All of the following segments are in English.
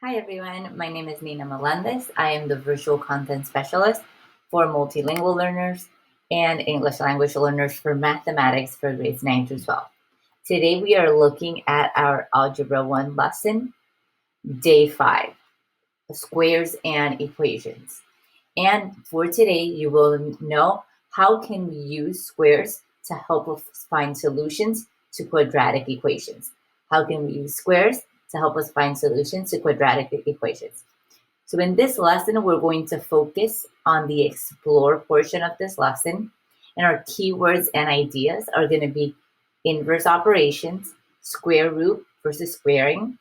Hi everyone, my name is Nina Melendez. I am the Visual Content Specialist for multilingual learners and English language learners for mathematics for grades 9 through 12. Today we are looking at our Algebra 1 lesson, Day 5, Squares and Equations. And for today, you will know how can we use squares to help us find solutions to quadratic equations. How can we use squares to help us find solutions to quadratic equations? So in this lesson, we're going to focus on the explore portion of this lesson. And our keywords and ideas are going to be inverse operations, square root versus squaring,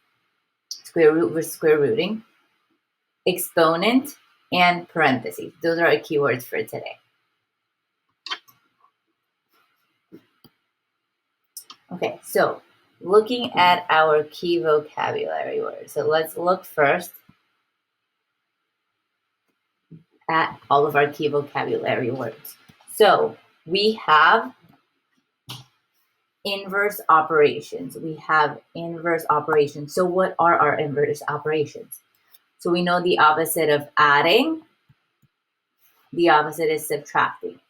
square root versus square rooting, exponent, and parentheses. Those are our keywords for today. Okay, so looking at our key vocabulary words. So let's look first at all of our key vocabulary words. So we have inverse operations. We have inverse operations. So what are our inverse operations? So we know the opposite of adding, the opposite is subtracting.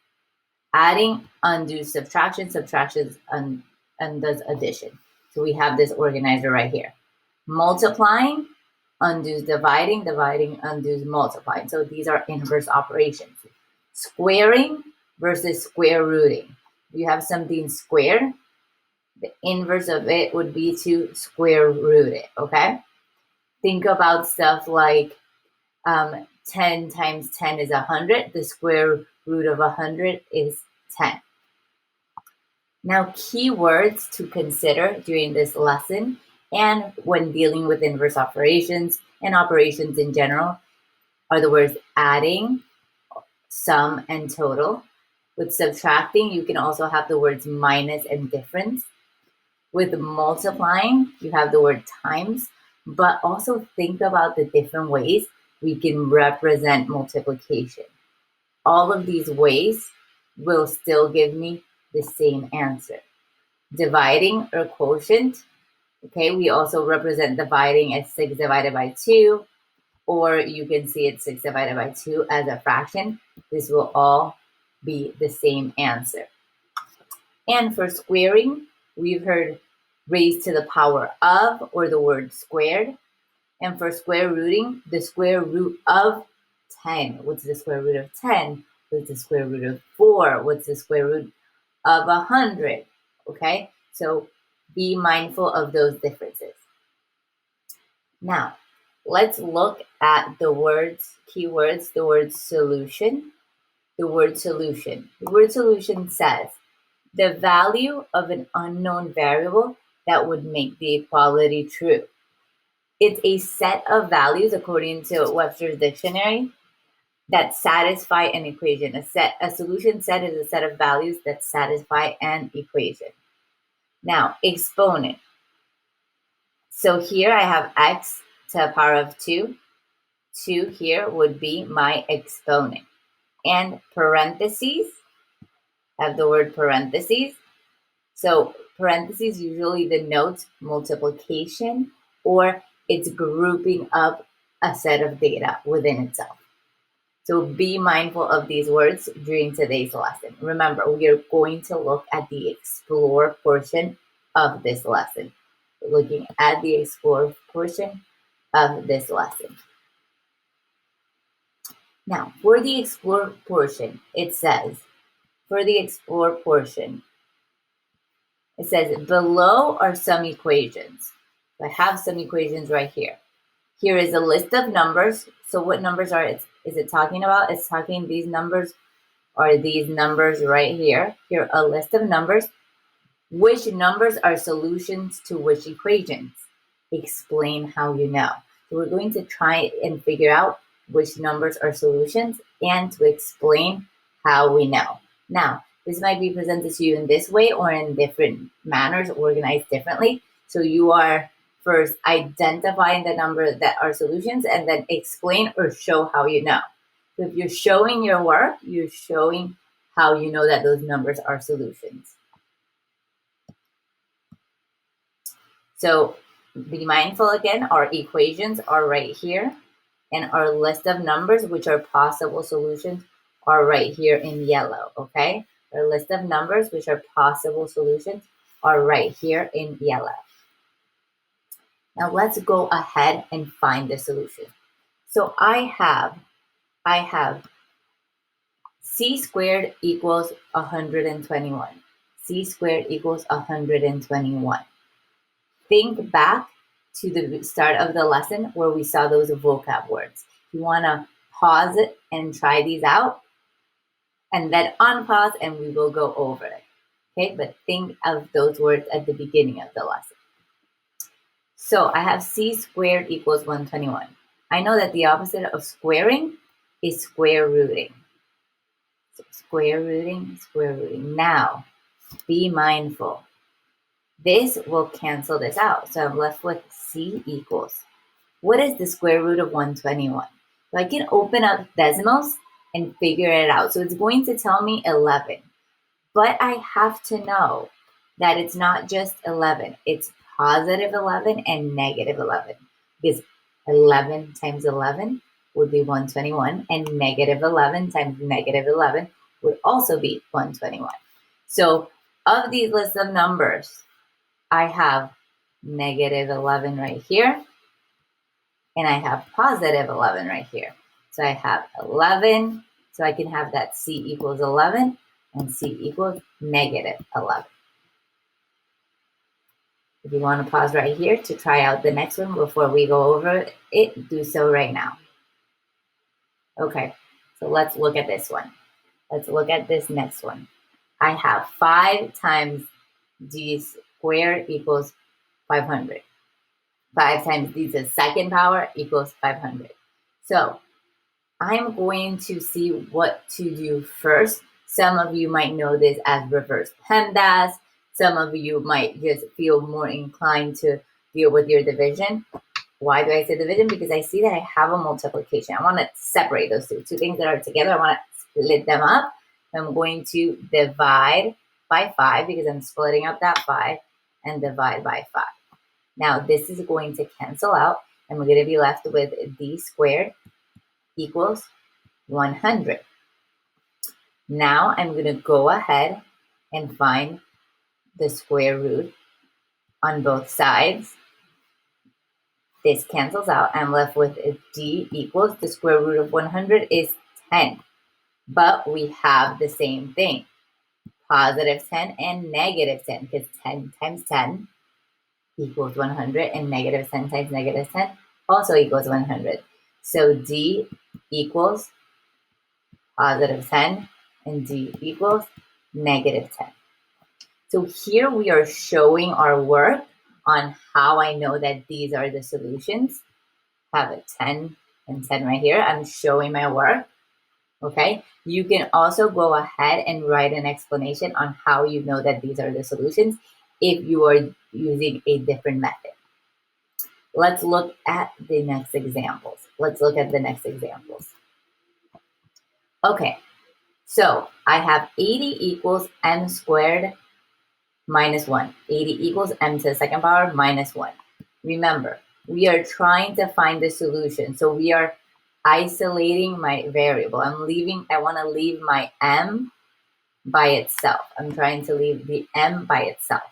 Adding undoes subtraction, subtraction undoes addition. So we have this organizer right here. Multiplying undoes dividing, dividing undoes multiplying. So these are inverse operations. Squaring versus square rooting. You have something square, the inverse of it would be to square root it, okay? Think about stuff like 10 times 10 is 100. The square root of 100 is 10. Now, keywords to consider during this lesson and when dealing with inverse operations and operations in general are the words adding, sum, and total. With subtracting, you can also have the words minus and difference. With multiplying, you have the word times, but also think about the different ways we can represent multiplication. All of these ways will still give me the same answer. Dividing or quotient, okay, we also represent dividing as 6 divided by 2, or you can see it 6 divided by 2 as a fraction. This will all be the same answer. And for squaring, we've heard raised to the power of, or the word squared. And for square rooting, the square root of 10. What's the square root of 10? What's the square root of 4? What's the square root of 100? Okay, so be mindful of those differences. Now, let's look at the words, keywords, the word solution. The word solution. The word solution says the value of an unknown variable that would make the equality true. It's a set of values, according to Webster's dictionary, that satisfy an equation. A solution set is a set of values that satisfy an equation. Now, exponent. So here I have x to the power of 2. 2 here would be my exponent. And parentheses, I have the word parentheses. So parentheses usually denotes multiplication, or it's grouping up a set of data within itself. So be mindful of these words during today's lesson. Remember, we are going to look at the explore portion of this lesson. We're looking at the explore portion of this lesson. Now, for the explore portion, it says, below are some equations. So I have some equations right here. Here is a list of numbers. So what numbers is it talking about? It's talking these numbers are these numbers right here. Here are a list of numbers. Which numbers are solutions to which equations? Explain how you know. So we're going to try and figure out which numbers are solutions and to explain how we know. Now, this might be presented to you in this way or in different manners, organized differently. So you are first identifying the number that are solutions and then explain or show how you know. So if you're showing your work, you're showing how you know that those numbers are solutions. So be mindful again, our equations are right here, and our list of numbers, which are possible solutions, are right here in yellow, okay? Our list of numbers, which are possible solutions, are right here in yellow. Now let's go ahead and find the solution. So I have c squared equals 121. C squared equals 121. Think back to the start of the lesson where we saw those vocab words. You want to pause it and try these out, and then unpause and we will go over it. Okay, but think of those words at the beginning of the lesson. So I have c squared equals 121. I know that the opposite of squaring is square rooting. So square rooting, square rooting. Now, be mindful. This will cancel this out. So I'm left with c equals. What is the square root of 121? So I can open up decimals and figure it out. So it's going to tell me 11. But I have to know that it's not just 11. It's positive 11 and negative 11. Because 11 times 11 would be 121. And negative 11 times negative 11 would also be 121. So of these lists of numbers, I have negative 11 right here. And I have positive 11 right here. So I have 11. So I can have that c equals 11 and c equals negative 11. If you want to pause right here to try out the next one before we go over it, do so right now. Okay, so let's look at this one. Let's look at this next one. I have 5 times d squared equals 500. 5 times d to the second power equals 500. So I'm going to see what to do first. Some of you might know this as reverse PEMDAS. Some of you might just feel more inclined to deal with your division. Why do I say division? Because I see that I have a multiplication. I want to separate those two things that are together. I want to split them up. I'm going to divide by 5 because I'm splitting up that 5 and divide by 5. Now this is going to cancel out and we're going to be left with d squared equals 100. Now I'm going to go ahead and find the square root on both sides. This cancels out. I'm left with d equals, the square root of 100 is 10. But we have the same thing, positive 10 and negative 10, because 10 times 10 equals 100 and negative 10 times negative 10 also equals 100. So d equals positive 10 and d equals negative 10. So here we are showing our work on how I know that these are the solutions. I have a 10 and 10 right here. I'm showing my work. Okay. You can also go ahead and write an explanation on how you know that these are the solutions if you are using a different method. Let's look at the next examples. Okay. So I have 80 equals m squared minus 1. 80 equals m to the second power minus 1. Remember, we are trying to find the solution. So we are isolating my variable. I want to leave my m by itself. I'm trying to leave the m by itself.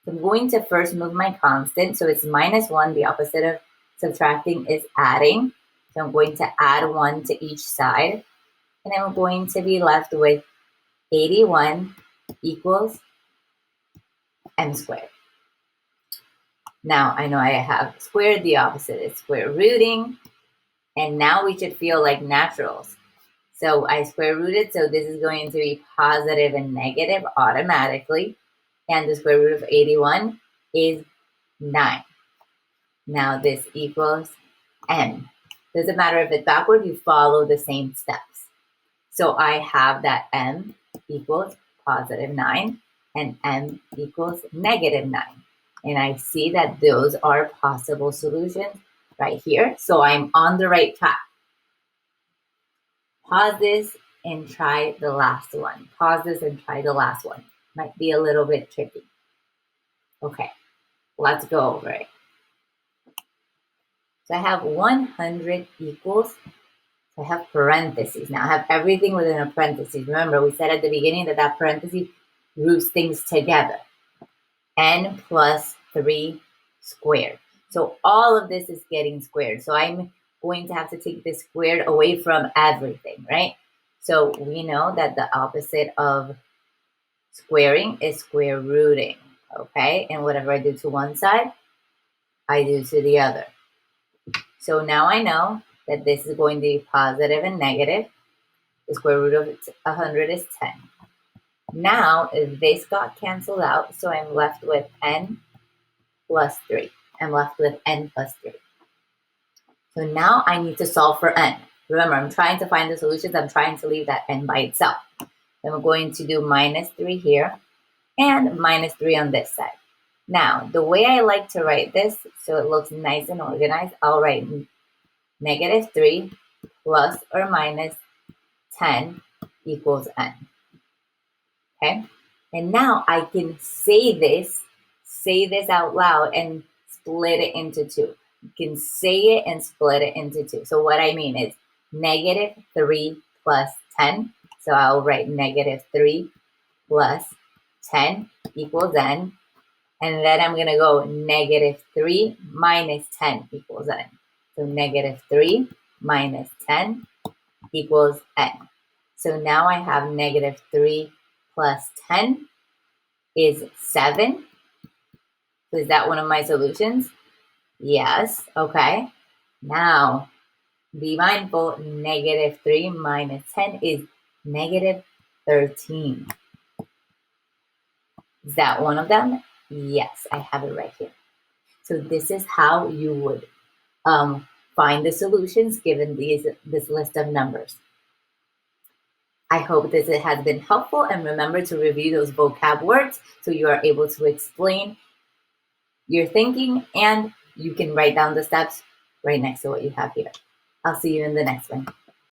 So I'm going to first move my constant. So it's minus 1. The opposite of subtracting is adding. So I'm going to add 1 to each side. And I'm going to be left with 81 equals m squared. Now I know I have squared, the opposite is square rooting, and now we should feel like naturals. So I square rooted, so this is going to be positive and negative automatically, and the square root of 81 is 9. Now this equals m. Doesn't matter if it's backward, you follow the same steps. So I have that m equals positive 9 and m equals negative 9. And I see that those are possible solutions right here. So I'm on the right track. Pause this and try the last one. Might be a little bit tricky. Okay, let's go over it. So I have 100 equals, so I have parentheses. Now I have everything within a parenthesis. Remember, we said at the beginning that that parenthesis groups things together. N plus 3 squared. So all of this is getting squared. So I'm going to have to take this squared away from everything, right? So we know that the opposite of squaring is square rooting, okay? And whatever I do to one side, I do to the other. So now I know that this is going to be positive and negative. The square root of 100 is 10. Now this got canceled out, so I'm left with n plus 3. I'm left with n plus 3. So now I need to solve for n. Remember, I'm trying to find the solutions. I'm trying to leave that n by itself. Then we're going to do minus 3 here and minus 3 on this side. Now, the way I like to write this, so it looks nice and organized, I'll write negative 3 plus or minus 10 equals n. Okay? And now I can say this out loud and split it into 2. You can say it and split it into 2. So what I mean is negative 3 plus 10. So I'll write negative 3 plus 10 equals n. And then I'm going to go negative 3 minus 10 equals n. So negative 3 minus 10 equals n. So now I have negative 3 plus 10 is 7. So is that one of my solutions? Yes. Okay. Now, be mindful, negative 3 minus 10 is negative 13. Is that one of them? Yes, I have it right here. So this is how you would find the solutions given this list of numbers. I hope this has been helpful, and remember to review those vocab words so you are able to explain your thinking, and you can write down the steps right next to what you have here. I'll see you in the next one.